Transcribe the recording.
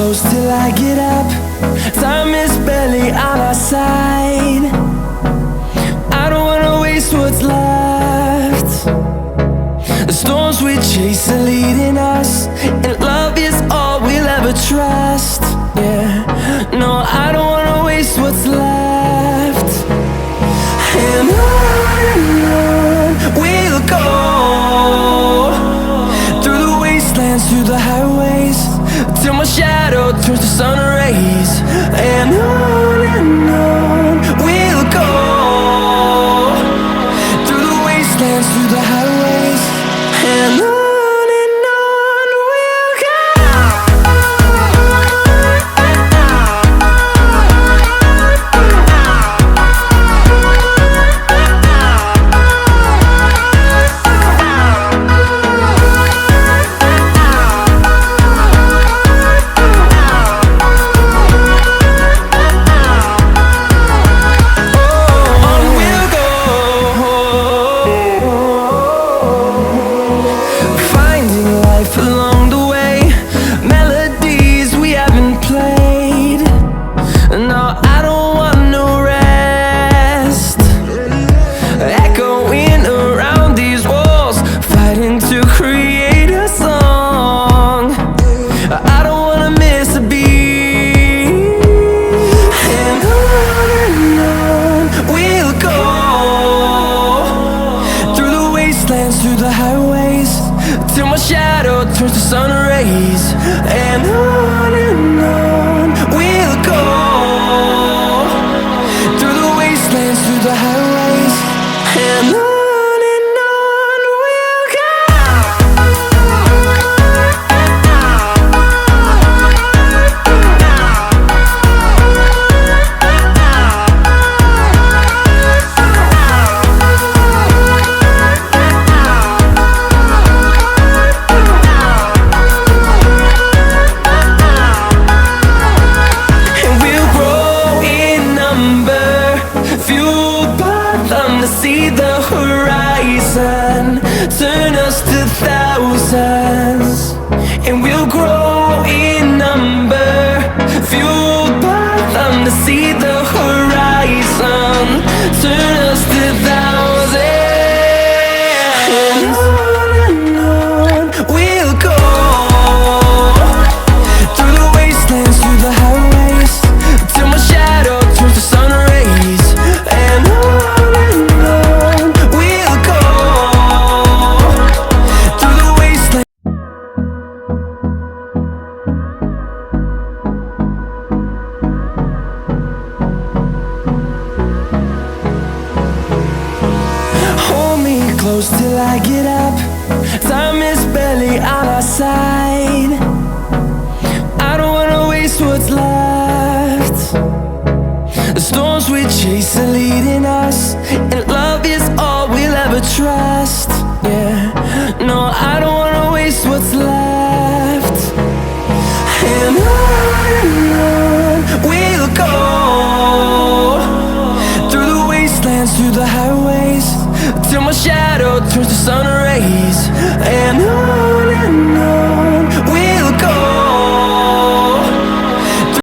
close till I get up. Time is barely on our side. I don't wanna waste what's left. The storms we chase are leading us, and love is all we'll ever trust. Yeah, no, I don't wanna waste what's left. And on we'll go, through the wastelands, through the highways, till my shadow turns to sun rays. And on we'll go, through the wastelands, through the highways, and on. Through the highways, till my shadow turns to sun rays. And on we'll go, through the wastelands, through the highways, and on. See the horizon turn us to thousands, and we'll grow in number, fueled by them to see the horizon turn us to thousands. And on we'll go, through the wastelands, through the highways, till my shadow turns to sun rays. And on close till I get up. Time is barely on our side.